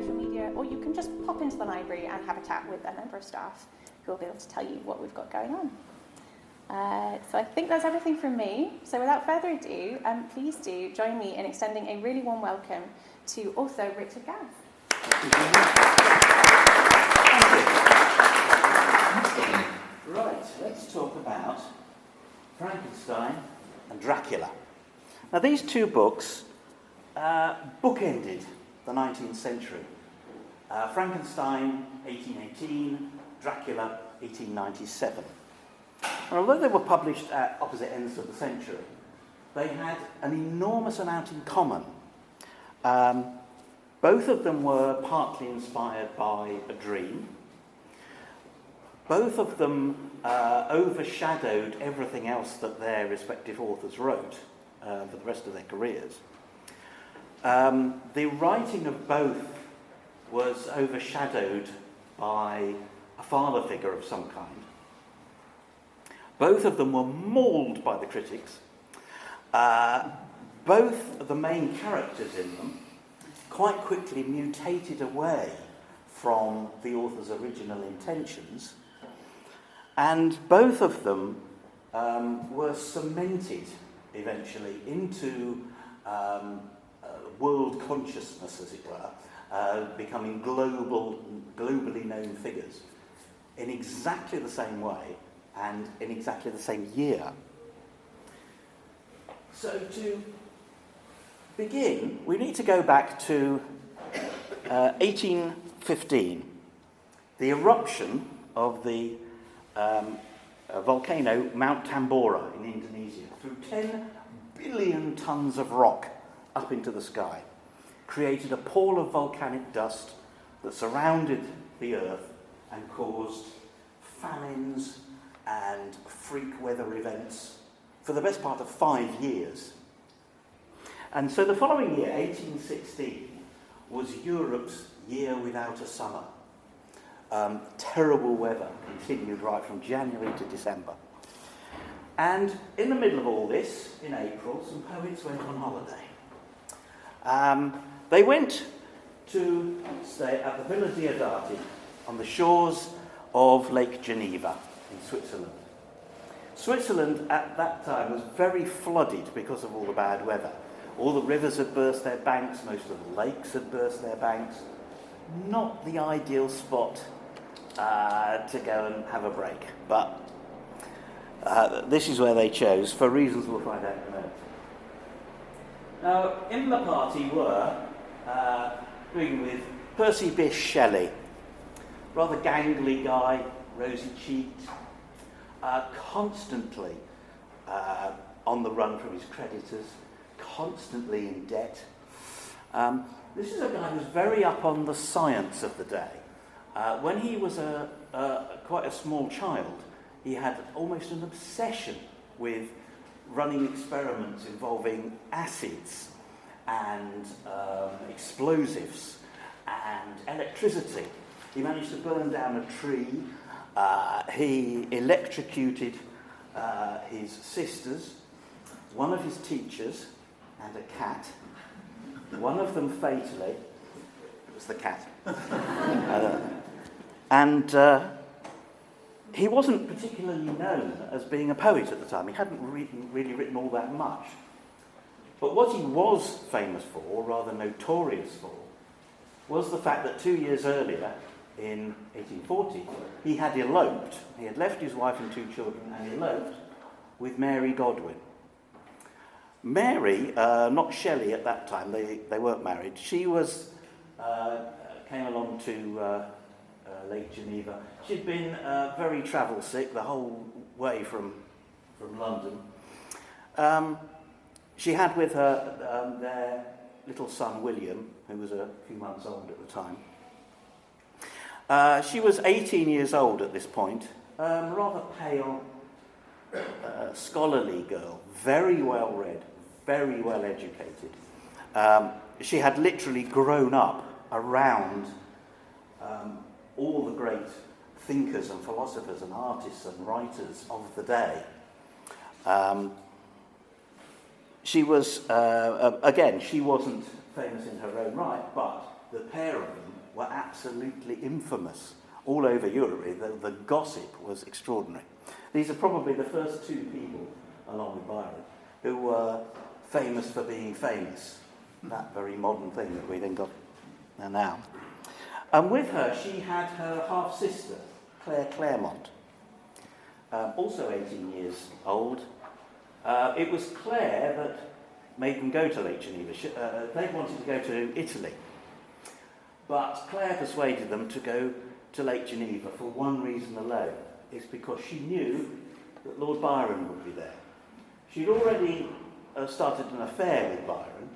social media, or you can just pop into the library and have a chat with a member of staff who will be able to tell you what we've got going on. So I think that's everything from me. So without further ado, please do join me in extending a really warm welcome to author Richard Gadz. Right, let's talk about Frankenstein and Dracula. Now these two books bookended the 19th century. Frankenstein, 1818, Dracula, 1897. And although they were published at opposite ends of the century, they had an enormous amount in common. Both of them were partly inspired by a dream. Both of them overshadowed everything else that their respective authors wrote for the rest of their careers. The writing of both was overshadowed by a father figure of some kind. Both of them were mauled by the critics. Both of the main characters in them quite quickly mutated away from the author's original intentions, and both of them were cemented eventually into world consciousness, as it were, becoming globally known figures in exactly the same way and in exactly the same year. So to begin, we need to go back to 1815, the eruption of the volcano Mount Tambora in Indonesia threw 10 billion tons of rock up into the sky, created a pall of volcanic dust that surrounded the earth and caused famines and freak weather events for the best part of 5 years. And so the following year, 1816, was Europe's year without a summer. Terrible weather continued right from January to December. And in the middle of all this, in April, some poets went on holiday. They went to stay at the Villa Diodati on the shores of Lake Geneva in Switzerland. Switzerland at that time was very flooded because of all the bad weather. All the rivers had burst their banks, most of the lakes had burst their banks. Not the ideal spot to go and have a break, but this is where they chose, for reasons we'll find out in a minute. Now, in the party were, beginning with Percy Bysshe Shelley, rather gangly guy, rosy-cheeked, constantly on the run from his creditors, constantly in debt. This is a guy who's very up on the science of the day. When he was quite a small child, he had almost an obsession with running experiments involving acids and explosives and electricity. He managed to burn down a tree. He electrocuted his sisters, one of his teachers, and a cat. One of them fatally. It was the cat. And he wasn't particularly known as being a poet at the time. He hadn't really written all that much. But what he was famous for, or rather notorious for, was the fact that 2 years earlier, in 1840, he had eloped. He had left his wife and 2 children and eloped with Mary Godwin. Mary, not Shelley at that time, they weren't married. She was came along to Lake Geneva. She'd been very travel sick the whole way from London. She had with her their little son William, who was a few months old at the time. She was 18 years old at this point, rather pale, scholarly girl, very well read, very well educated. She had literally grown up around all the great thinkers and philosophers and artists and writers of the day. She was, again, she wasn't famous in her own right, but the pair of them were absolutely infamous all over Europe. The gossip was extraordinary. These are probably the first two people, along with Byron, who were famous for being famous. That very modern thing that we think of now. And with her, she had her half-sister, Claire Claremont, also 18 years old. It was Claire that made them go to Lake Geneva. They wanted to go to Italy. But Claire persuaded them to go to Lake Geneva for one reason alone. It's because she knew that Lord Byron would be there. She'd already started an affair with Byron,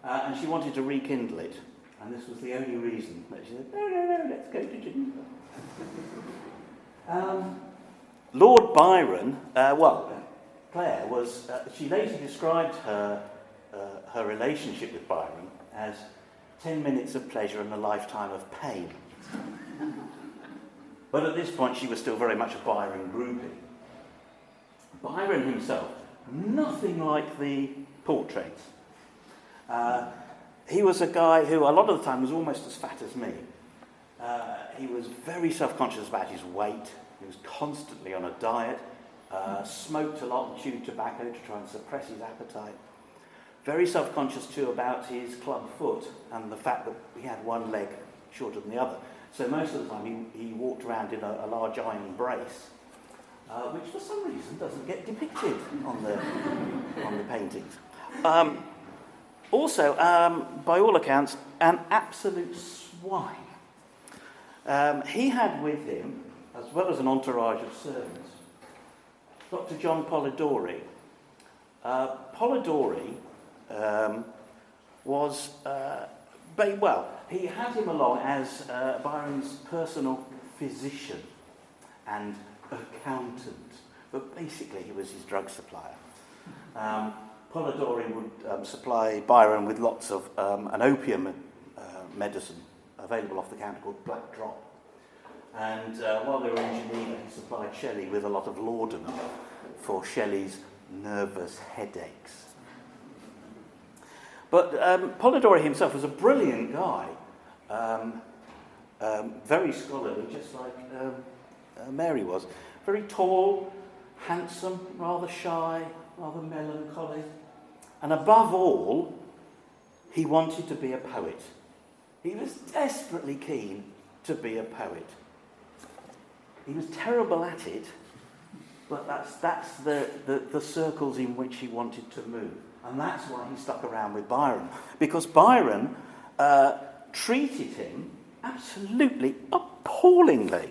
and she wanted to rekindle it. And this was the only reason that she said, no, let's go to Geneva. Lord Byron, Claire was, she later described her relationship with Byron as 10 minutes of pleasure and a lifetime of pain. But at this point, she was still very much a Byron groupie. Byron himself, nothing like the portraits. He was a guy who, a lot of the time, was almost as fat as me. He was very self-conscious about his weight. He was constantly on a diet, smoked a lot and chewed tobacco to try and suppress his appetite. Very self-conscious, too, about his club foot and the fact that he had one leg shorter than the other. So most of the time he walked around in a large iron brace, which for some reason doesn't get depicted on the paintings. Also, by all accounts, an absolute swine. He had with him, as well as an entourage of servants, Dr. John Polidori. Polidori was, he had him along as Byron's personal physician and accountant, but basically he was his drug supplier. Polidori would supply Byron with lots of an opium medicine available off the counter called Black Drop. And while they were in Geneva, he supplied Shelley with a lot of laudanum for Shelley's nervous headaches. But Polidori himself was a brilliant guy, very scholarly, just like Mary was. Very tall, handsome, rather shy, rather melancholy. And above all, he wanted to be a poet. He was desperately keen to be a poet. He was terrible at it, but that's the circles in which he wanted to move. And that's why he stuck around with Byron. Because Byron treated him absolutely appallingly.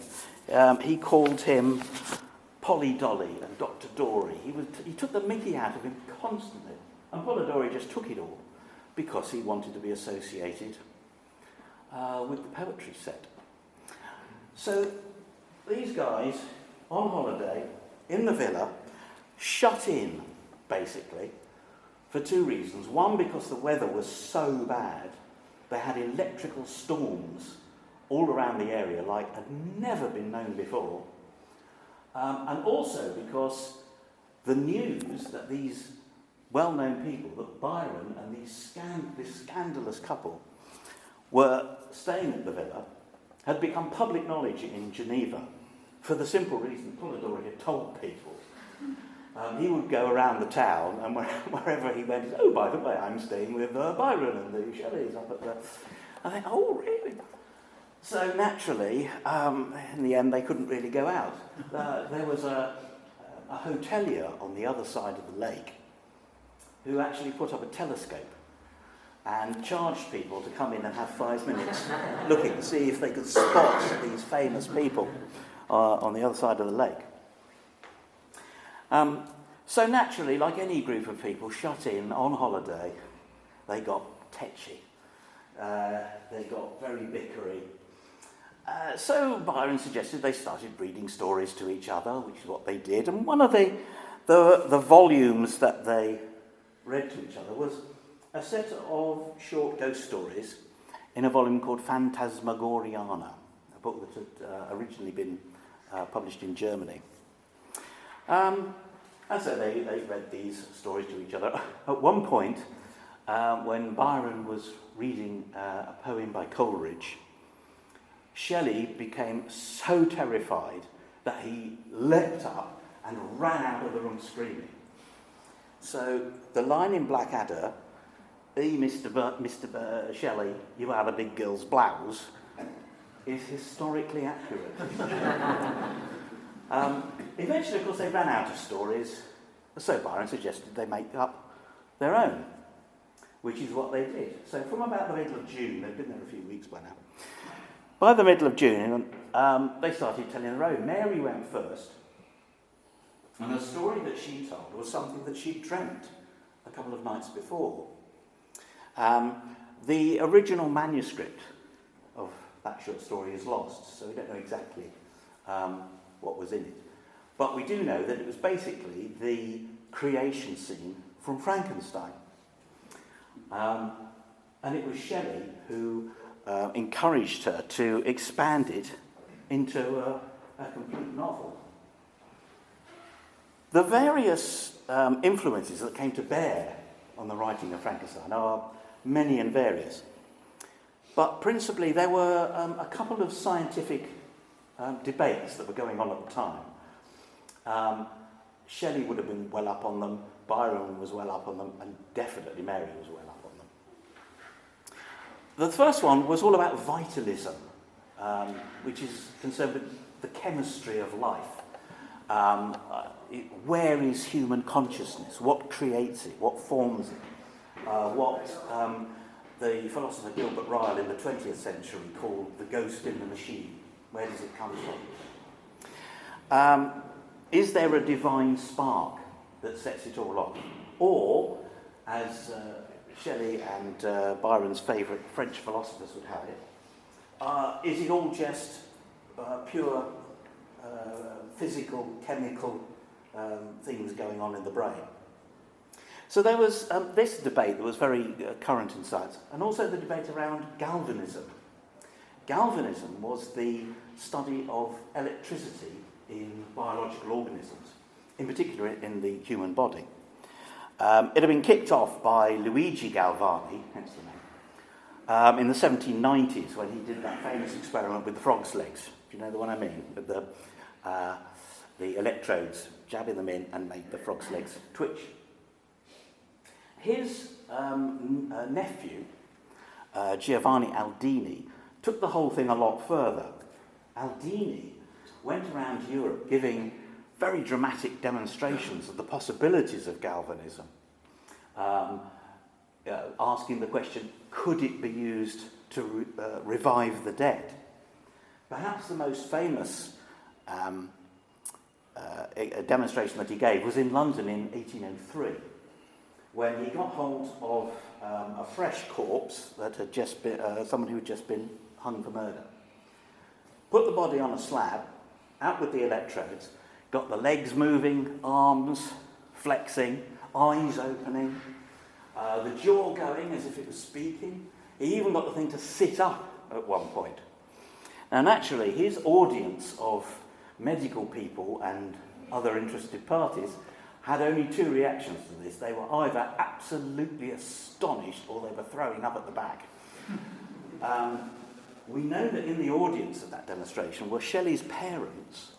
He called him Polly Dolly and Dr. Dory. He took the mickey out of him constantly. And Polidori just took it all because he wanted to be associated with the poetry set. So these guys, on holiday, in the villa, shut in, basically, for two reasons. One, because the weather was so bad, they had electrical storms all around the area like had never been known before. And also because the news that these well-known people, that Byron and this scandalous couple were staying at the villa, had become public knowledge in Geneva for the simple reason Polidori had told people. He would go around the town, and wherever he went, oh, by the way, I'm staying with Byron and the Shelleys up at the... I think, oh, really? So naturally, in the end, they couldn't really go out. There was a hotelier on the other side of the lake who actually put up a telescope and charged people to come in and have 5 minutes looking to see if they could spot these famous people on the other side of the lake. So naturally, like any group of people shut in on holiday, they got tetchy. They got very bickery. So Byron suggested they started reading stories to each other, which is what they did. And one of the volumes that they read to each other was a set of short ghost stories in a volume called Phantasmagoriana, a book that had originally been published in Germany. And so they read these stories to each other. At one point, when Byron was reading a poem by Coleridge, Shelley became so terrified that he leapt up and ran out of the room screaming. So the line in Blackadder, Mr. Shelley, you are the big girl's blouse, is historically accurate. Eventually, of course, they ran out of stories, so Byron suggested they make up their own, which is what they did. So from about the middle of June, they've been there a few weeks by now, by the middle of June, they started telling their own. Mary went first, and the story that she told was something that she'd dreamt a couple of nights before. The original manuscript of that short story is lost, so we don't know exactly what was in it. But we do know that it was basically the creation scene from Frankenstein. And it was Shelley who encouraged her to expand it into a complete novel. The various influences that came to bear on the writing of Frankenstein are many and various. But principally, there were a couple of scientific debates that were going on at the time. Shelley would have been well up on them, Byron was well up on them, and definitely Mary was well up on them. The first one was all about vitalism, which is concerned with the chemistry of life. Where is human consciousness? What creates it? What forms it? What the philosopher Gilbert Ryle in the 20th century called the ghost in the machine. Where does it come from? Is there a divine spark that sets it all off? Or, as Shelley and Byron's favourite French philosophers would have it, is it all just pure physical, chemical things going on in the brain? So there was this debate that was very current in science, and also the debate around galvanism. Galvanism was the study of electricity in biological organisms, in particular in the human body. It had been kicked off by Luigi Galvani, hence the name, in the 1790s when he did that famous experiment with the frog's legs. Do you know the one I mean? With the electrodes, jabbing them in and made the frog's legs twitch. His nephew, Giovanni Aldini, took the whole thing a lot further. Aldini went around Europe giving very dramatic demonstrations of the possibilities of galvanism, asking the question, could it be used to revive the dead? Perhaps the most famous demonstration that he gave was in London in 1803, when he got hold of a fresh corpse that had just been, someone who had just been hung for murder. Put the body on a slab, out with the electrodes, got the legs moving, arms flexing, eyes opening, the jaw going as if it was speaking. He even got the thing to sit up at one point. Now, naturally, his audience of medical people and other interested parties had only two reactions to this. They were either absolutely astonished or they were throwing up at the back. We know that in the audience of that demonstration were Shelley's parents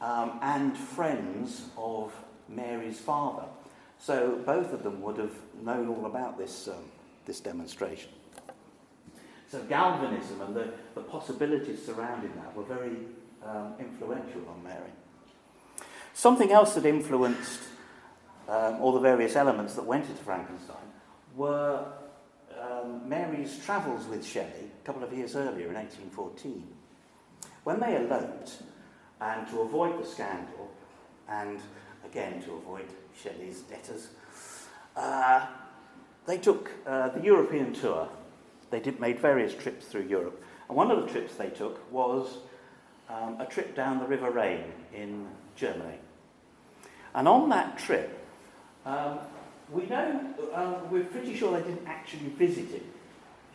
and friends of Mary's father. So both of them would have known all about this demonstration. So galvanism and the possibilities surrounding that were very influential on Mary. Something else that influenced all the various elements that went into Frankenstein were Mary's travels with Shelley a couple of years earlier in 1814. When they eloped, and to avoid the scandal, and again to avoid Shelley's debtors, they took the European tour. They made various trips through Europe. And one of the trips they took was a trip down the River Rhine in Germany. And on that trip, we're pretty sure they didn't actually visit it,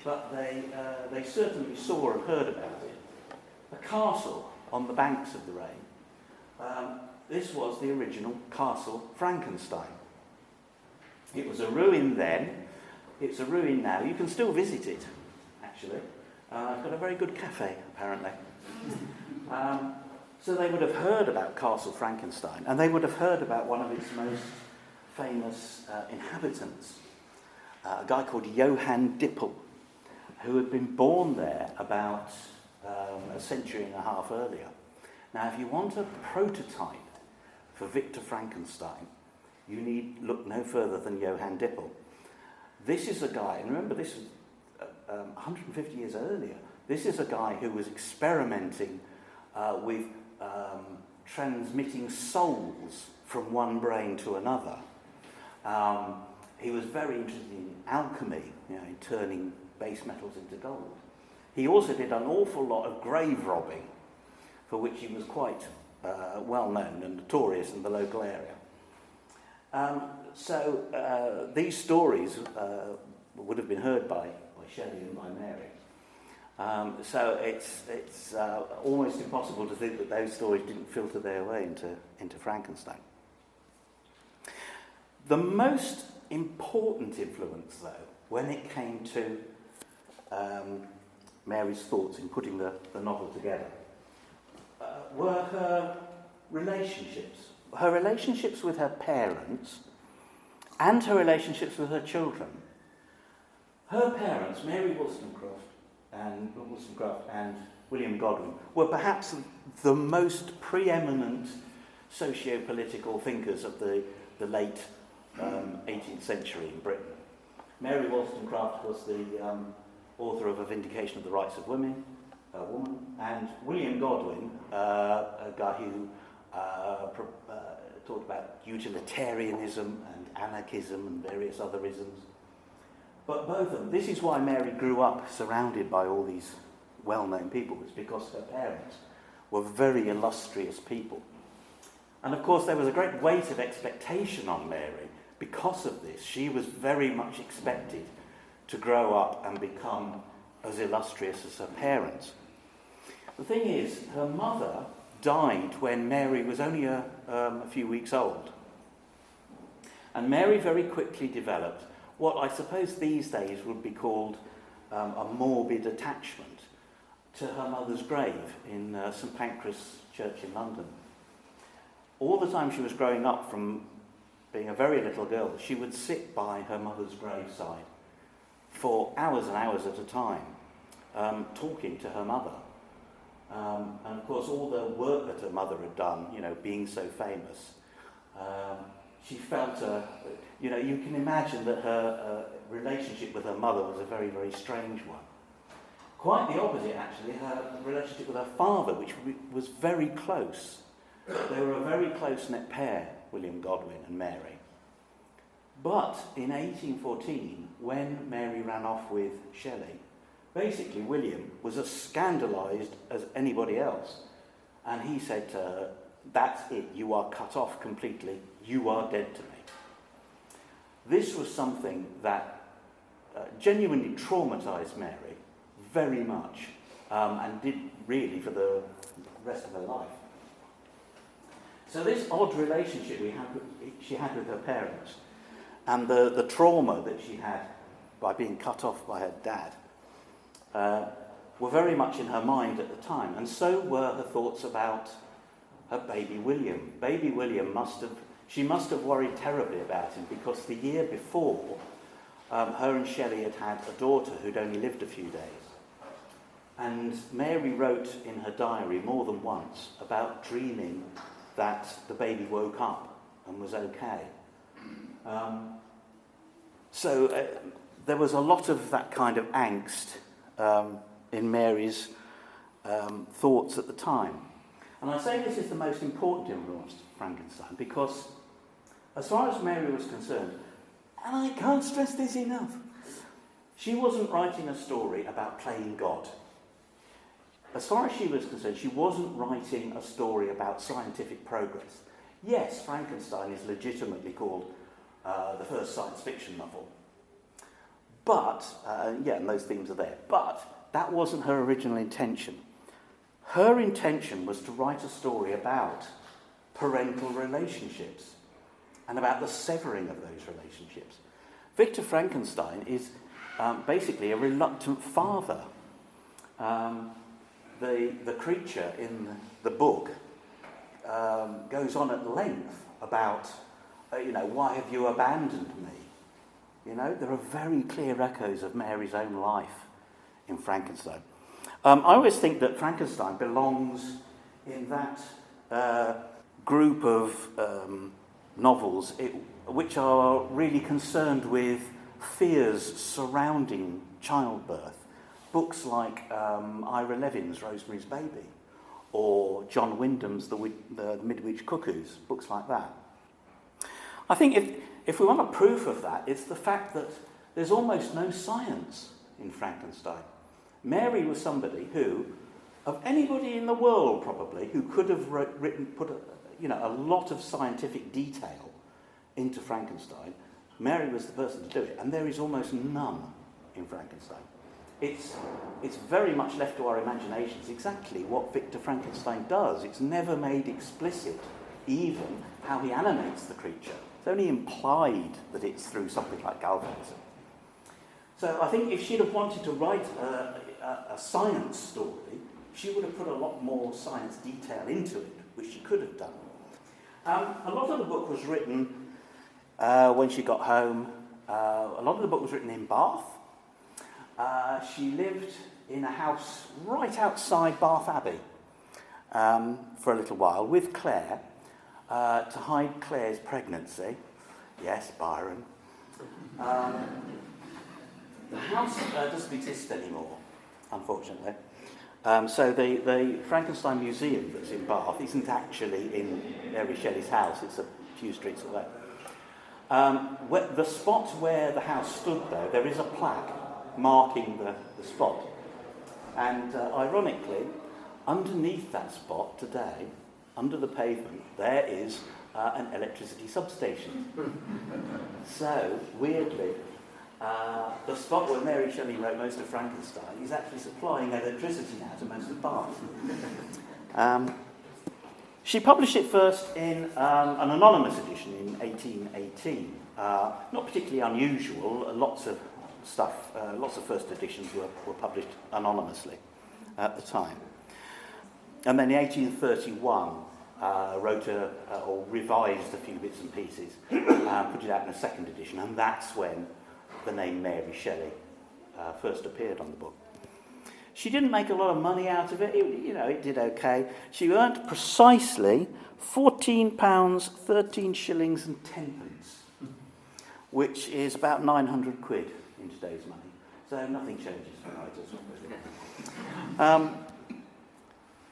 but they certainly saw and heard about it. A castle on the banks of the Rhine. This was the original Castle Frankenstein. It was a ruin then. It's a ruin now. You can still visit it, actually. It's got a very good cafe, apparently. So they would have heard about Castle Frankenstein, and they would have heard about one of its most famous inhabitants, a guy called Johann Dippel, who had been born there about a century and a half earlier. Now, if you want a prototype for Victor Frankenstein, you need look no further than Johann Dippel. This is a guy, and remember this was 150 years earlier, this is a guy who was experimenting with transmitting souls from one brain to another. He was very interested in alchemy, in turning base metals into gold. He also did an awful lot of grave robbing, for which he was quite well known and notorious in the local area. So these stories would have been heard by Shelley and by Mary. So it's almost impossible to think that those stories didn't filter their way into Frankenstein. The most important influence, though, when it came to Mary's thoughts in putting the novel together, were her relationships. Her relationships with her parents and her relationships with her children. Her parents, Mary Wollstonecraft and William Godwin, were perhaps the most preeminent socio-political thinkers of the late 18th century in Britain. Mary Wollstonecraft was the author of A Vindication of the Rights of Women, and William Godwin, a guy who talked about utilitarianism and anarchism and various other isms. But both of them, this is why Mary grew up surrounded by all these well-known people. It's because her parents were very illustrious people. And of course there was a great weight of expectation on Mary. Because of this, she was very much expected to grow up and become as illustrious as her parents. The thing is, her mother died when Mary was only a few weeks old. And Mary very quickly developed what I suppose these days would be called a morbid attachment to her mother's grave in St Pancras Church in London. All the time she was growing up, from being a very little girl, she would sit by her mother's graveside for hours and hours at a time, talking to her mother. And of course all the work that her mother had done, being so famous, she felt, you can imagine that her relationship with her mother was a very, very strange one. Quite the opposite, actually, her relationship with her father, which was very close. They were a very close-knit pair, William Godwin and Mary. But in 1814, when Mary ran off with Shelley, basically William was as scandalised as anybody else. And he said to her, "That's it, you are cut off completely, you are dead to me." This was something that genuinely traumatised Mary very much, and did really for the rest of her life. So this odd relationship she had with her parents, and the trauma that she had by being cut off by her dad, were very much in her mind at the time, and so were her thoughts about her baby William. Baby William she must have worried terribly about him, because the year before, her and Shelley had had a daughter who'd only lived a few days. And Mary wrote in her diary more than once about dreaming that the baby woke up and was okay. So there was a lot of that kind of angst in Mary's thoughts at the time. And I say this is the most important influence to Frankenstein because, as far as Mary was concerned, and I can't stress this enough, she wasn't writing a story about playing God. As far as she was concerned, she wasn't writing a story about scientific progress. Yes, Frankenstein is legitimately called the first science fiction novel. But, and those themes are there. But that wasn't her original intention. Her intention was to write a story about parental relationships and about the severing of those relationships. Victor Frankenstein is basically a reluctant father. The creature in the book goes on at length about, why have you abandoned me? There are very clear echoes of Mary's own life in Frankenstein. I always think that Frankenstein belongs in that group of novels which are really concerned with fears surrounding childbirth. Books like Ira Levin's Rosemary's Baby or John Wyndham's The Midwich Cuckoos, books like that. I think if we want a proof of that, it's the fact that there's almost no science in Frankenstein. Mary was somebody who, of anybody in the world probably, who could have put a lot of scientific detail into Frankenstein, Mary was the person to do it, and there is almost none in Frankenstein. It's very much left to our imaginations exactly what Victor Frankenstein does. It's never made explicit, even how he animates the creature. It's only implied that it's through something like galvanism. So I think if she'd have wanted to write a science story, she would have put a lot more science detail into it, which she could have done. A lot of the book was written when she got home. A lot of the book was written in Bath. She lived in a house right outside Bath Abbey for a little while with Claire to hide Claire's pregnancy. Yes, Byron. The house doesn't exist anymore, unfortunately. So the Frankenstein Museum that's in Bath isn't actually in Mary Shelley's house. It's a few streets away. The spot where the house stood, though, there is a plaque marking the spot. And ironically, underneath that spot today, under the pavement, there is an electricity substation. So, weirdly, the spot where Mary Shelley wrote most of Frankenstein is actually supplying electricity now to most of Bath. She published it first in an anonymous edition in 1818. Not particularly unusual. Lots of first editions were published anonymously at the time. And then in 1831, wrote or revised a few bits and pieces, put it out in a second edition, and that's when the name Mary Shelley first appeared on the book. She didn't make a lot of money out of it. It did okay. She earned precisely £14, 13 shillings and 10 pence, which is about 900 quid in today's money. So nothing changes for writers.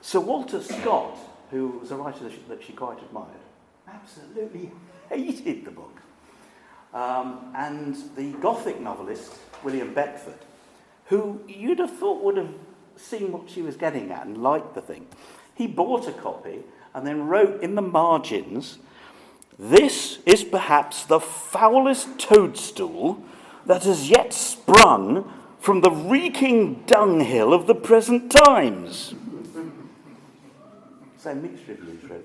Sir Walter Scott, who was a writer that she quite admired, absolutely hated the book. And the Gothic novelist, William Beckford, who you'd have thought would have seen what she was getting at and liked the thing, he bought a copy and then wrote in the margins, "This is perhaps the foulest toadstool that has yet sprung from the reeking dunghill of the present times." So mixed reviews, really.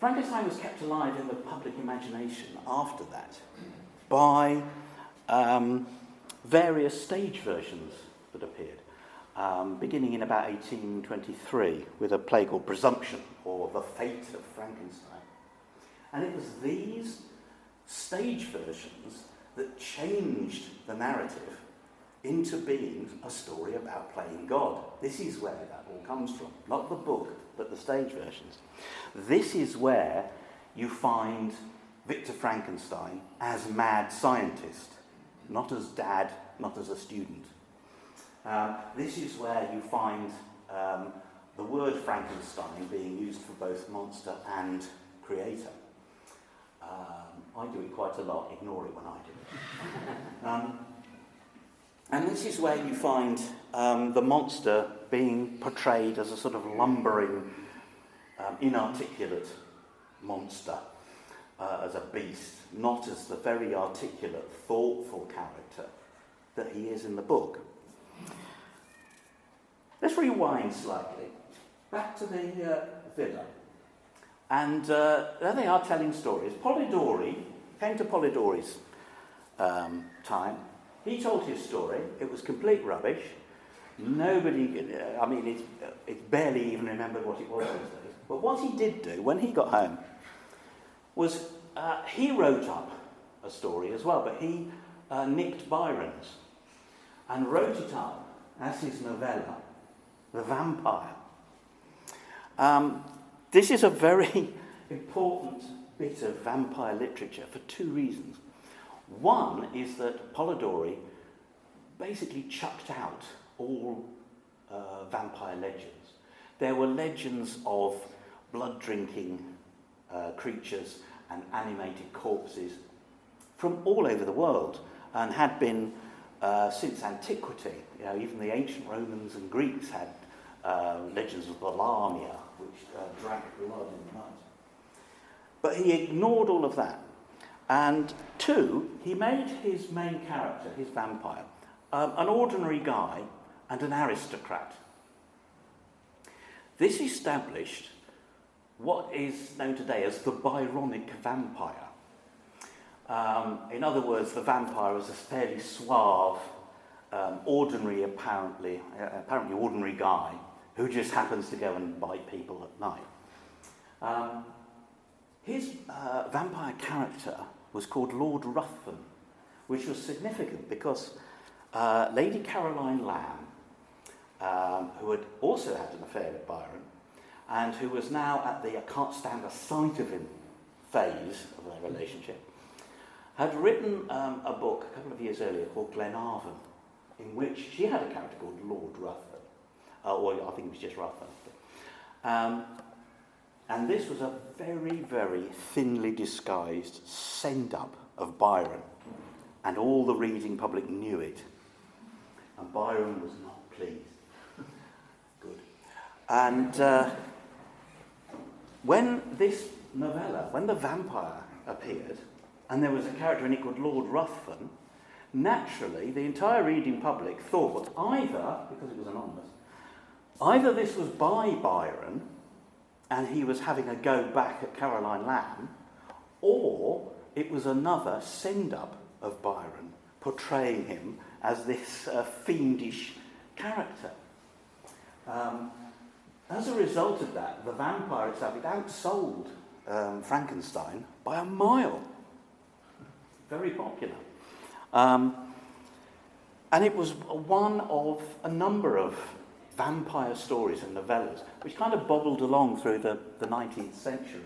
Frankenstein was kept alive in the public imagination after that by various stage versions that appeared, beginning in about 1823 with a play called Presumption, or The Fate of Frankenstein. And it was these stage versions that changed the narrative into being a story about playing God. This is where that all comes from. Not the book, but the stage versions. This is where you find Victor Frankenstein as mad scientist, not as dad, not as a student. This is where you find the word Frankenstein being used for both monster and creator. I do it quite a lot, ignore it when I do it. And this is where you find the monster being portrayed as a sort of lumbering, inarticulate monster, as a beast, not as the very articulate, thoughtful character that he is in the book. Let's rewind slightly, back to the villa. And there they are telling stories. Polidori, came to Polidori's time. He told his story. It was complete rubbish. Nobody, it's barely even remembered what it was those days. But what he did do when he got home was he wrote up a story as well, but he nicked Byron's and wrote it up as his novella, The Vampire. This is a very important bit of vampire literature for two reasons. One is that Polidori basically chucked out all vampire legends. There were legends of blood-drinking creatures and animated corpses from all over the world, and had been since antiquity. You know, even the ancient Romans and Greeks had legends of the Lamia, which drank blood in the night. But he ignored all of that. And two, he made his main character, his vampire, an ordinary guy and an aristocrat. This established what is known today as the Byronic vampire. In other words, the vampire is a fairly suave, apparently ordinary guy who just happens to go and bite people at night. His vampire character was called Lord Ruthven, which was significant because Lady Caroline Lamb, who had also had an affair with Byron, and who was now at the I can't stand the sight of him phase of their relationship, had written a book a couple of years earlier called Glenarvan, in which she had a character called Lord Ruthven, or I think it was just Ruthven. And this was a very, very thinly disguised send-up of Byron, and all the reading public knew it. And Byron was not pleased. Good. And when this novella, when The Vampire appeared, and there was a character in it called Lord Ruthven, naturally the entire reading public thought either, because it was anonymous, either this was by Byron and he was having a go back at Caroline Lamb, or it was another send-up of Byron portraying him as this fiendish character. As a result of that, The Vampire itself, it outsold Frankenstein by a mile. Very popular. And it was one of a number of vampire stories and novellas which kind of bobbled along through the 19th century.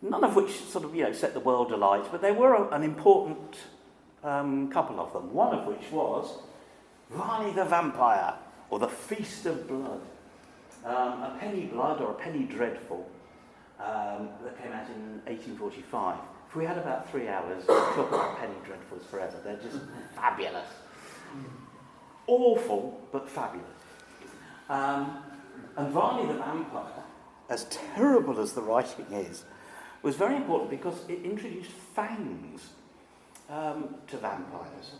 None of which sort of, set the world alight, but there were an important couple of them. One of which was Varney the Vampire, or The Feast of Blood. A penny blood or a penny dreadful that came out in 1845. If we had about 3 hours, we'd talk about penny dreadfuls forever. They're just fabulous. Awful, but fabulous. And Varney the Vampire, as terrible as the writing is, was very important because it introduced fangs to vampires.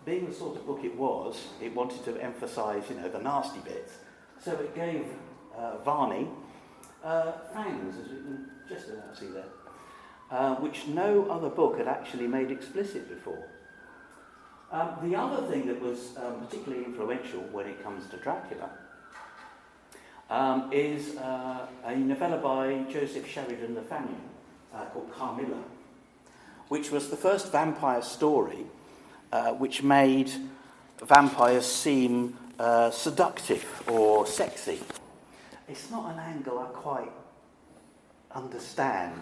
Being the sort of book it was, it wanted to emphasise, the nasty bits. So it gave Varney fangs, as you can just about see there, which no other book had actually made explicit before. The other thing that was particularly influential when it comes to Dracula is a novella by Joseph Sheridan Le Fanu called Carmilla, which was the first vampire story which made vampires seem seductive or sexy. It's not an angle I quite understand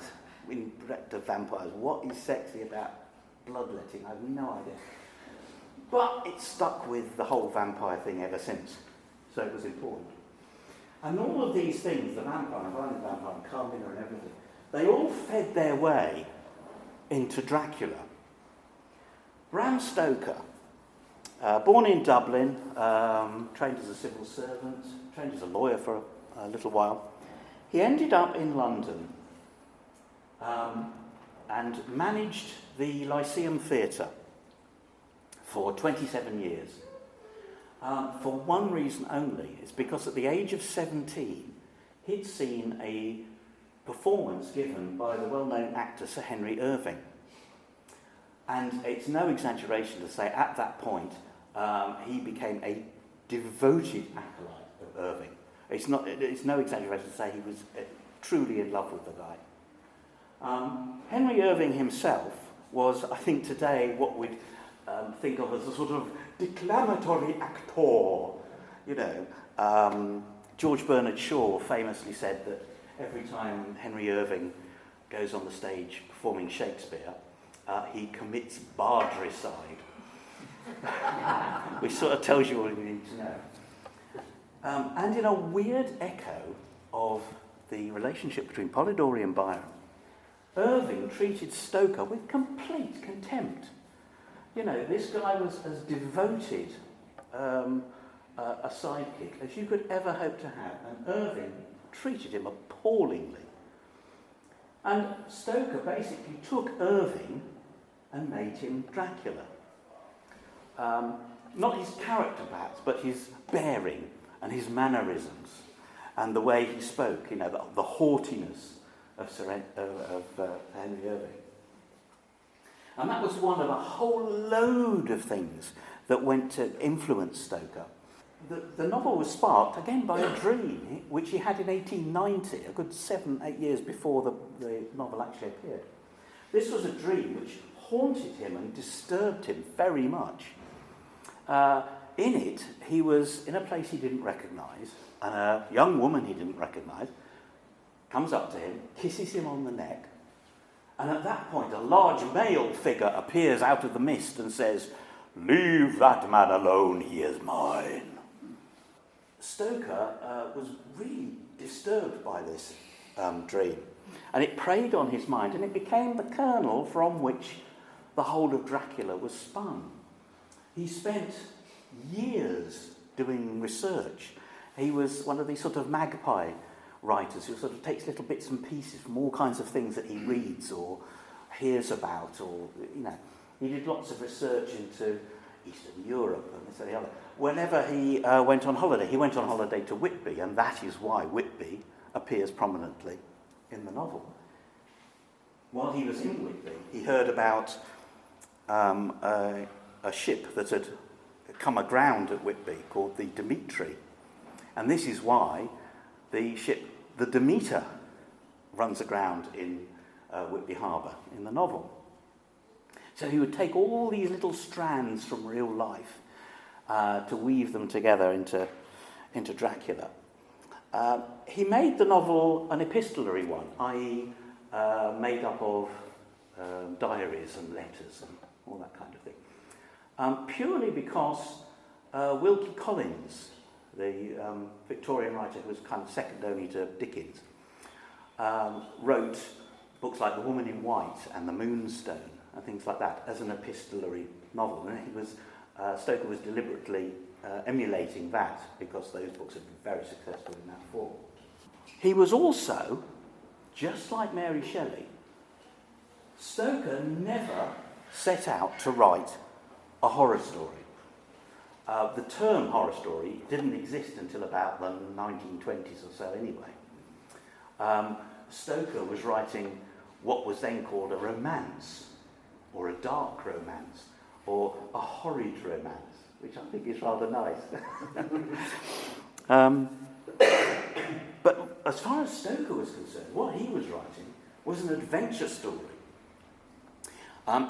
in respect of vampires. What is sexy about bloodletting? I have no idea. But it stuck with the whole vampire thing ever since, so it was important. And all of these things, the vampire, and Violent Vampire, and Carmilla and everything, they all fed their way into Dracula. Bram Stoker, born in Dublin, trained as a civil servant, trained as a lawyer for a little while. He ended up in London and managed the Lyceum Theatre for 27 years. For one reason only, it's because at the age of 17, he'd seen a performance given by the well-known actor Sir Henry Irving. And it's no exaggeration to say at that point he became a devoted acolyte of Irving. It's no exaggeration to say he was truly in love with the guy. Henry Irving himself was, I think today, what we'd think of as a sort of declamatory actor. You know, George Bernard Shaw famously said that every time Henry Irving goes on the stage performing Shakespeare, he commits bardricide, which sort of tells you all you need to know. And in a weird echo of the relationship between Polidori and Byron, Irving treated Stoker with complete contempt. You know, this guy was as devoted a sidekick as you could ever hope to have, and Irving treated him appallingly. And Stoker basically took Irving and made him Dracula. Not his character perhaps, but his bearing and his mannerisms and the way he spoke, you know, the haughtiness of Henry Irving. And that was one of a whole load of things that went to influence Stoker. The novel was sparked, again, by a dream which he had in 1890, a good 7-8 years before the novel actually appeared. This was a dream which haunted him and disturbed him very much. In it, he was in a place he didn't recognise, and a young woman he didn't recognise comes up to him, kisses him on the neck, and at that point a large male figure appears out of the mist and says, "Leave that man alone, he is mine." Stoker was really disturbed by this dream, and it preyed on his mind, and it became the kernel from which the whole of Dracula was spun. He spent years doing research. He was one of these sort of magpie writers who sort of takes little bits and pieces from all kinds of things that he reads or hears about, or, you know, he did lots of research into Eastern Europe and this and the other. Whenever he went on holiday to Whitby, and that is why Whitby appears prominently in the novel. While he was in Whitby, he heard about a ship that had come aground at Whitby called the Dimitri. And this is why the ship, the Demeter, runs aground in Whitby Harbour in the novel. So he would take all these little strands from real life to weave them together into Dracula. He made the novel an epistolary one, i.e. Made up of diaries and letters and all that kind of thing. Purely because Wilkie Collins, the Victorian writer who was kind of second only to Dickens, wrote books like The Woman in White and The Moonstone and things like that as an epistolary novel. And Stoker was deliberately emulating that because those books had been very successful in that form. He was also, just like Mary Shelley, Stoker never set out to write a horror story. The term horror story didn't exist until about the 1920s or so anyway. Stoker was writing what was then called a romance, or a dark romance, or a horrid romance, which I think is rather nice. But as far as Stoker was concerned, what he was writing was an adventure story.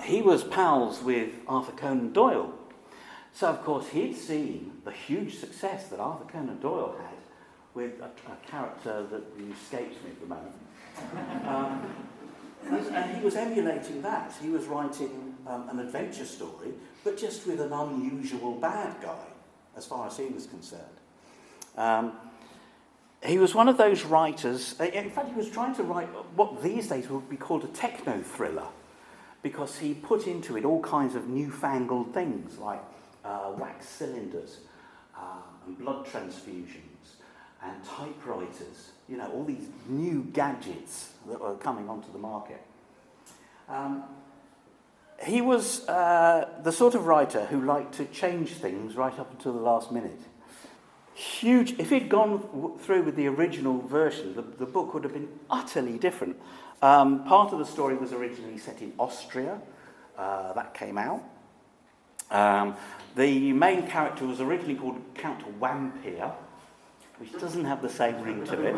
He was pals with Arthur Conan Doyle. So, of course, he'd seen the huge success that Arthur Conan Doyle had with a character that escapes me at the moment. And he was emulating that. He was writing an adventure story, but just with an unusual bad guy, as far as he was concerned. He was one of those writers, in fact, he was trying to write what these days would be called a techno-thriller, because he put into it all kinds of newfangled things, like wax cylinders, and blood transfusions, and typewriters, you know, all these new gadgets that were coming onto the market. He was the sort of writer who liked to change things right up until the last minute. huge. If he'd gone through with the original version, the book would have been utterly different. Part of the story was originally set in Austria. That came out. The main character was originally called Count Wampir, which doesn't have the same ring to it.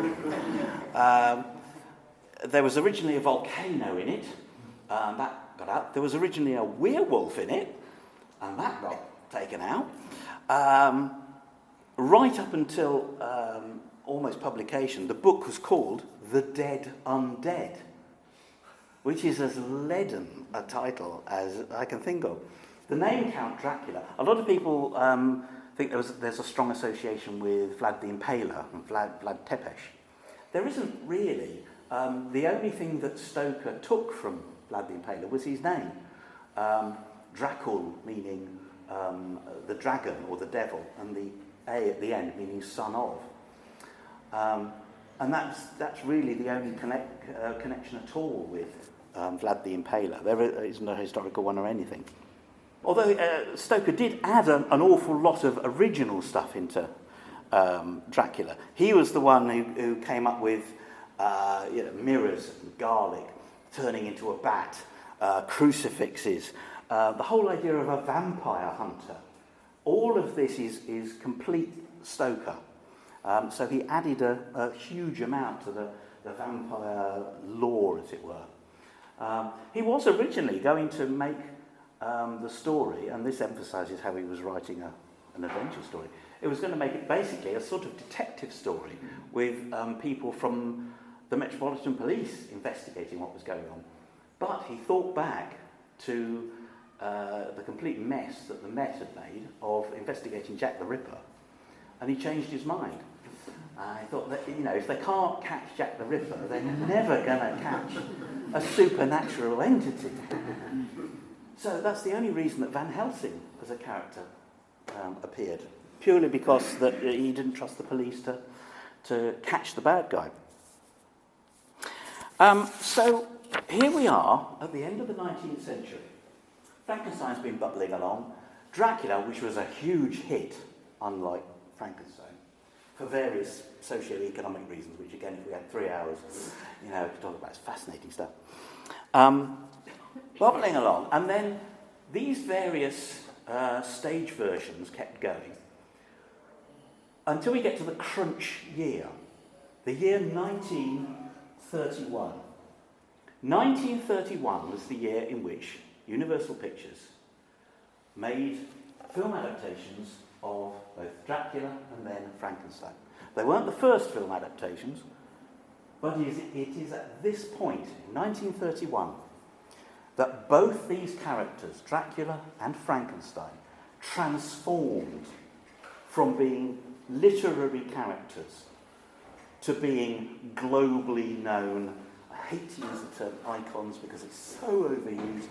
There was originally a volcano in it, that got out. There was originally a werewolf in it, and that got taken out. Right up until almost publication, the book was called The Dead Undead, which is as leaden a title as I can think of. The name Count Dracula, a lot of people think there's a strong association with Vlad the Impaler and Vlad Tepes. There isn't really. The only thing that Stoker took from Vlad the Impaler was his name. Dracula, meaning the dragon or the devil, and the A at the end meaning son of. And that's really the only connection at all with Vlad the Impaler. There isn't a historical one or anything. Although Stoker did add an awful lot of original stuff into Dracula. He was the one who came up with mirrors and garlic turning into a bat, crucifixes, the whole idea of a vampire hunter. All of this is complete Stoker. So he added a huge amount to the vampire lore, as it were. He was originally going to make the story, and this emphasises how he was writing an adventure story. It was going to make it basically a sort of detective story with people from the Metropolitan Police investigating what was going on. But he thought back to the complete mess that the Met had made of investigating Jack the Ripper, and he changed his mind. I thought that, if they can't catch Jack the Ripper, they're never going to catch a supernatural entity. So that's the only reason that Van Helsing as a character appeared, purely because that he didn't trust the police to catch the bad guy. So here we are at the end of the 19th century. Frankenstein's been bubbling along. Dracula, which was a huge hit, unlike Frankenstein, for various socio-economic reasons, which again, if we had 3 hours, we could talk about. It's fascinating stuff. Bubbling along, and then these various stage versions kept going until we get to the crunch year, the year 1931. 1931 was the year in which Universal Pictures made film adaptations of both Dracula and then Frankenstein. They weren't the first film adaptations, but it is at this point, in 1931, that both these characters, Dracula and Frankenstein, transformed from being literary characters to being globally known. I hate to use the term icons because it's so overused,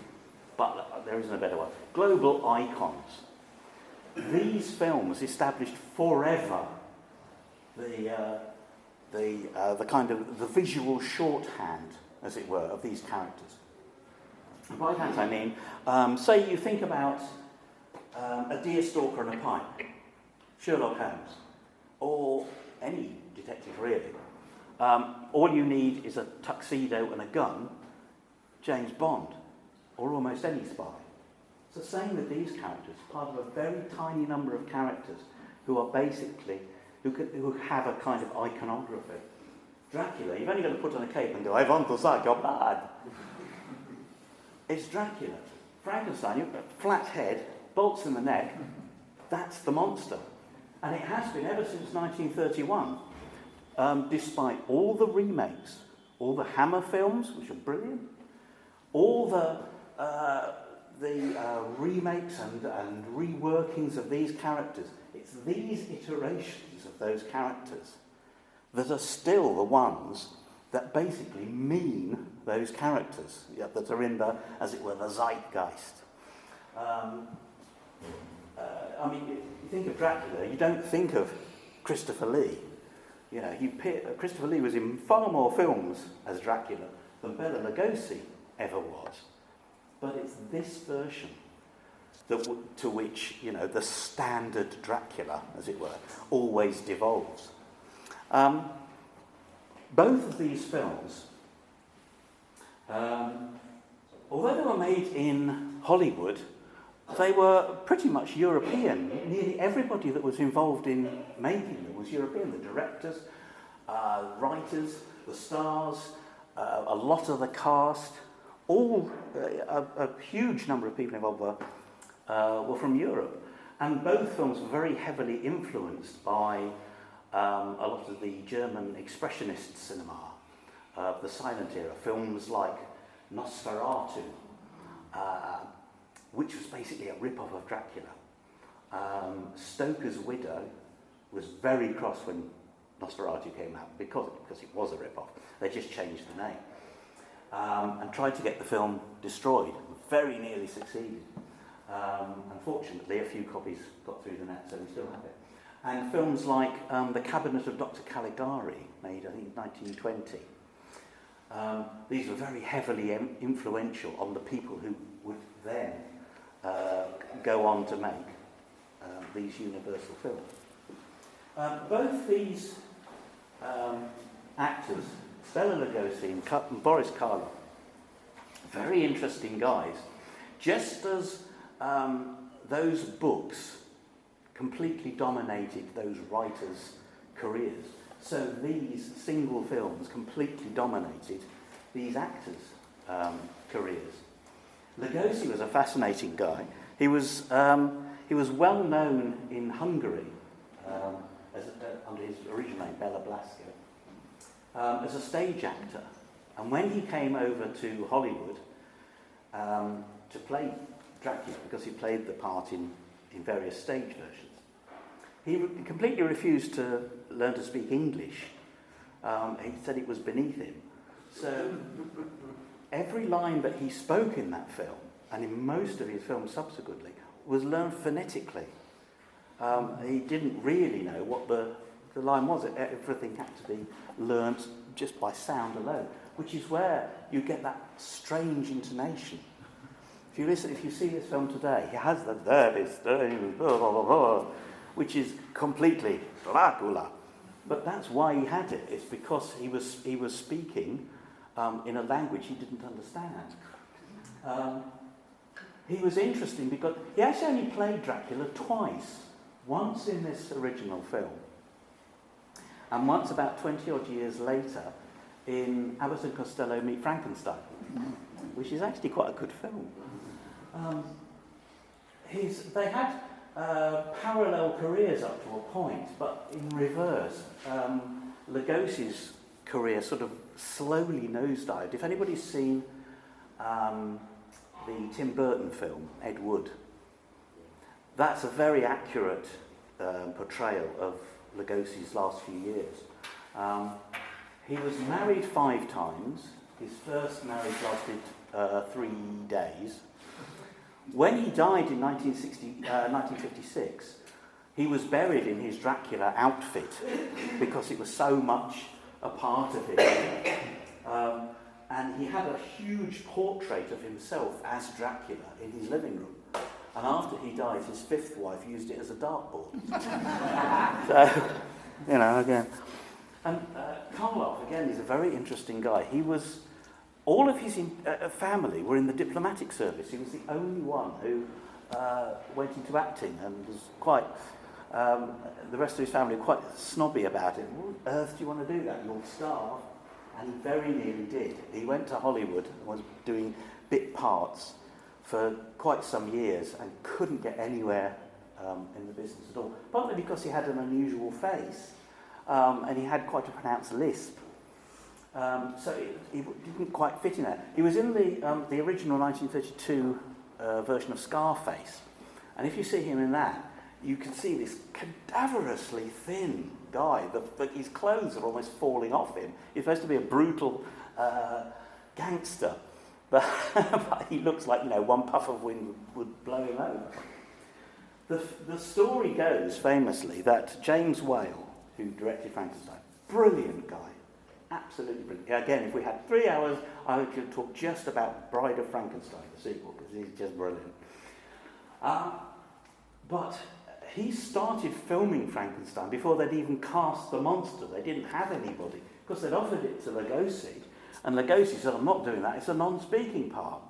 but there isn't a better one. Global icons. These films established forever the kind of the visual shorthand, as it were, of these characters. And by that I mean, say you think about a deer stalker and a pipe, Sherlock Holmes, or any detective really. All you need is a tuxedo and a gun, James Bond, or almost any spy. It's the same with these characters, part of a very tiny number of characters who are basically, who have a kind of iconography. Dracula, you've only got to put on a cape and go, I want to suck your blood. It's Dracula. Frankenstein, you've got a flat head, bolts in the neck, that's the monster. And it has been ever since 1931, despite all the remakes, all the Hammer films, which are brilliant, all the remakes and reworkings of these characters. It's these iterations of those characters that are still the ones that basically mean those characters, that are in the, as it were, the zeitgeist. I mean, you think of Dracula, you don't think of Christopher Lee. Christopher Lee was in far more films as Dracula than Bela Lugosi ever was. But it's this version to which, the standard Dracula, as it were, always devolves. Both of these films, although they were made in Hollywood, they were pretty much European. Nearly everybody that was involved in making them was European. The directors, writers, the stars, a lot of the cast, all a huge number of people involved were from Europe. And both films were very heavily influenced by a lot of the German expressionist cinema of the silent era. Films like Nosferatu, which was basically a rip-off of Dracula. Stoker's Widow was very cross when Nosferatu came out because it was a rip-off. They just changed the name and tried to get the film destroyed. Very nearly succeeded. Unfortunately, a few copies got through the net, so we still have it. And films like The Cabinet of Dr. Caligari, made I think 1920. These were very heavily influential on the people who would then go on to make these Universal films. Both these actors, Bela Lugosi and Boris Karloff, very interesting guys. Just as those books completely dominated those writers' careers, so these single films completely dominated these actors' careers. Lugosi was a fascinating guy. He was well known in Hungary under his original name, Bela Blasko, as a stage actor. And when he came over to Hollywood to play Dracula, because he played the part in various stage versions, he completely refused to learn to speak English. He said it was beneath him. So every line that he spoke in that film, and in most of his films subsequently, was learned phonetically. He didn't really know what the line was. Everything had to be learnt just by sound alone, which is where you get that strange intonation. If you see this film today, he has the which is completely Dracula. But that's why he had it. It's because he was speaking in a language he didn't understand. He was interesting because he actually only played Dracula twice. Once in this original film, and once about 20 odd years later in Abbott and Costello Meet Frankenstein, which is actually quite a good film. They had parallel careers up to a point, but in reverse. Lugosi's career sort of slowly nosedived. If anybody's seen the Tim Burton film, Ed Wood, that's a very accurate portrayal of Lugosi's last few years. He was married 5 times. His first marriage lasted 3 days. When he died in 1956, he was buried in his Dracula outfit because it was so much a part of him. And he had a huge portrait of himself as Dracula in his living room. And after he died, his 5th wife used it as a dartboard. So, again. And Karloff, again, is a very interesting guy. All of his family were in the diplomatic service. He was the only one who went into acting and was quite, the rest of his family were quite snobby about it. What on earth do you want to do that? You'll starve. And he very nearly did. He went to Hollywood and was doing bit parts for quite some years and couldn't get anywhere in the business at all. Partly because he had an unusual face and he had quite a pronounced lisp. So he didn't quite fit in there. He was in the original 1932 version of Scarface. And if you see him in that, you can see this cadaverously thin guy. His clothes are almost falling off him. He's supposed to be a brutal gangster. But he looks like, one puff of wind would blow him over. The story goes, famously, that James Whale, who directed Frankenstein, brilliant guy, absolutely brilliant. Again, if we had 3 hours, I could talk just about Bride of Frankenstein, the sequel, because he's just brilliant. But he started filming Frankenstein before they'd even cast the monster. They didn't have anybody, because they'd offered it to Lugosi, and Lugosi said, I'm not doing that, it's a non-speaking part,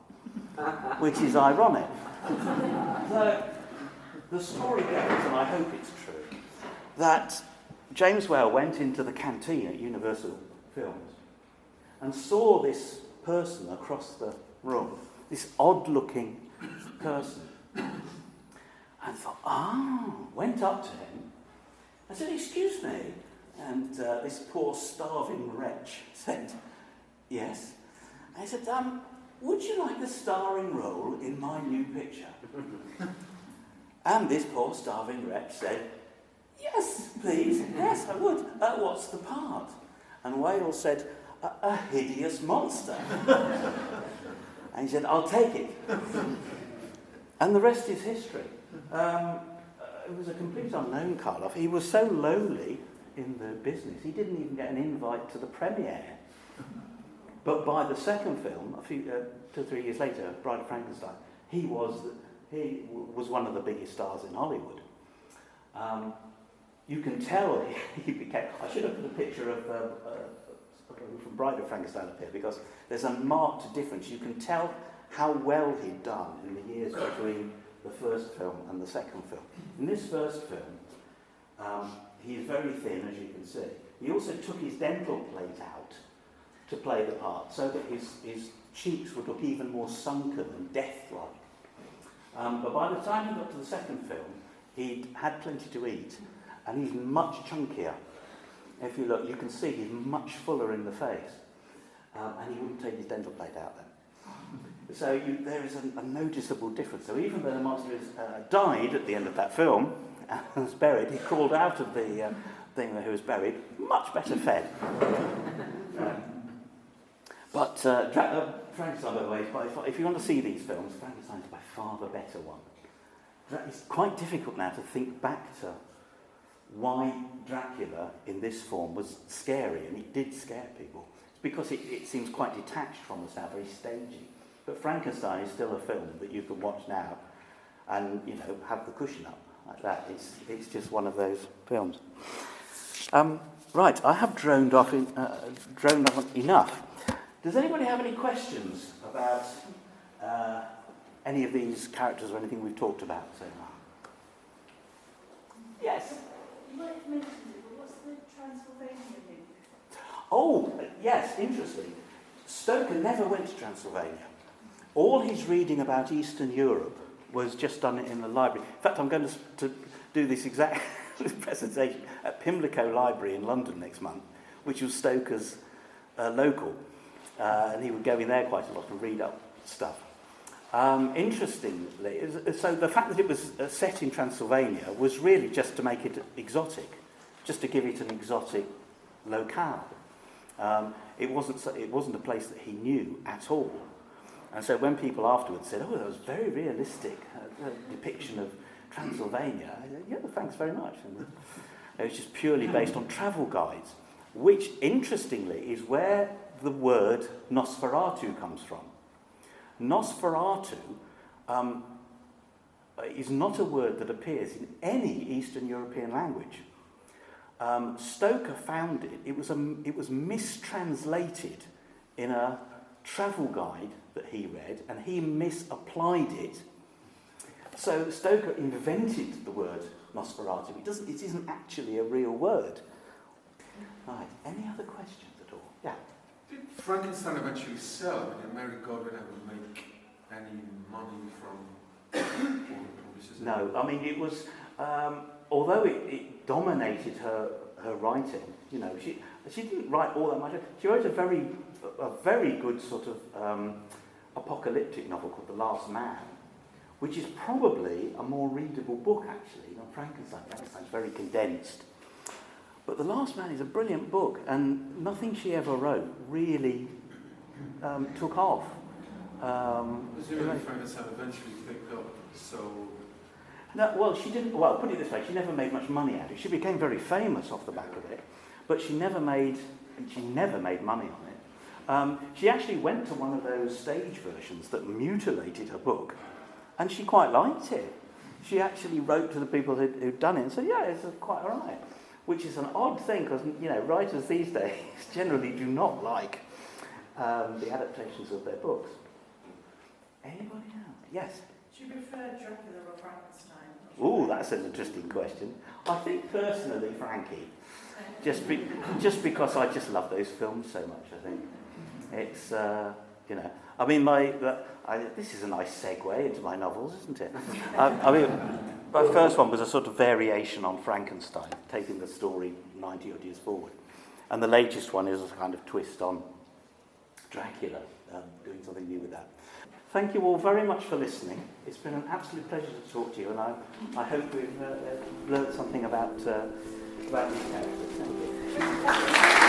which is ironic. So, the story goes, and I hope it's true, that James Whale went into the canteen at Universal Films and saw this person across the room, this odd-looking person, and thought, went up to him and said, excuse me. And this poor starving wretch said, yes. And he said, would you like a starring role in my new picture? And this poor starving wretch said, yes, please, yes, I would. What's the part? And Whale said, a hideous monster. And he said, I'll take it. And the rest is history. It was a complete unknown Karloff. He was so lowly in the business, he didn't even get an invite to the premiere. But by the second film, 2 or 3 years later, Bride of Frankenstein, he was one of the biggest stars in Hollywood. You can tell he became... I should have put a picture of from Bride of Frankenstein up here, because there's a marked difference. You can tell how well he'd done in the years between the first film and the second film. In this first film, he is very thin, as you can see. He also took his dental plate out to play the part, so that his cheeks would look even more sunken and death-like. But by the time he got to the second film, he'd had plenty to eat, and he's much chunkier. If you look, you can see he's much fuller in the face, and he wouldn't take his dental plate out then. So there is a noticeable difference. So even though the monster died at the end of that film and was buried, he crawled out of the thing where he was buried, much better fed. But Frankenstein, by the way, if you want to see these films, Frankenstein's by far the better one. It's quite difficult now to think back to why Dracula in this form was scary, and it did scare people. It's because it seems quite detached from us now, very stagey. But Frankenstein is still a film that you can watch now and, have the cushion up like that. It's just one of those films. Right, I have droned on enough. Does anybody have any questions about any of these characters or anything we've talked about so far? Yes? You might have mentioned it, but what's the Transylvania link? Oh, yes, interesting. Stoker never went to Transylvania. All his reading about Eastern Europe was just done in the library. In fact, I'm going to do this exact presentation at Pimlico Library in London next month, which was Stoker's local. And he would go in there quite a lot and read up stuff. Interestingly, so the fact that it was set in Transylvania was really just to make it exotic, just to give it an exotic locale. It wasn't a place that he knew at all. And so when people afterwards said, that was very realistic depiction of Transylvania, I said, yeah, thanks very much. And it was just purely based on travel guides, which, interestingly, is where the word Nosferatu comes from. Nosferatu is not a word that appears in any Eastern European language. Stoker found it. It was mistranslated in a travel guide that he read, and he misapplied it. So Stoker invented the word Nosferatu. It isn't actually a real word. Right, any other questions at all? Yeah. Did Frankenstein eventually sell? Did Mary Godwin ever make any money from all the publishers? No, I mean, it was, although it dominated her writing, she didn't write all that much. She wrote a very good sort of apocalyptic novel called The Last Man, which is probably a more readable book, actually, than Frankenstein. Frankenstein's very condensed. But The Last Man is a brilliant book, and nothing she ever wrote really took off. Presumably Frankenstein eventually picked up, so... No, well, she didn't... Well, put it this way, she never made much money out of it. She became very famous off the back of it, but she never made money on it. She actually went to one of those stage versions that mutilated her book, and she quite liked it. she actually wrote to the people who'd done it and said, yeah, it's quite all right. Which is an odd thing, because, writers these days generally do not like the adaptations of their books. Anybody else? Yes? Do you prefer Dracula or Frankenstein? Oh, that's an interesting question. I think personally, Frankie, just because I just love those films so much. I think it's this is a nice segue into my novels, isn't it? My first one was a sort of variation on Frankenstein, taking the story 90 odd years forward, and the latest one is a kind of twist on Dracula, doing something new with that. Thank you all very much for listening. It's been an absolute pleasure to talk to you, and I hope we've learned something about these characters. Thank you.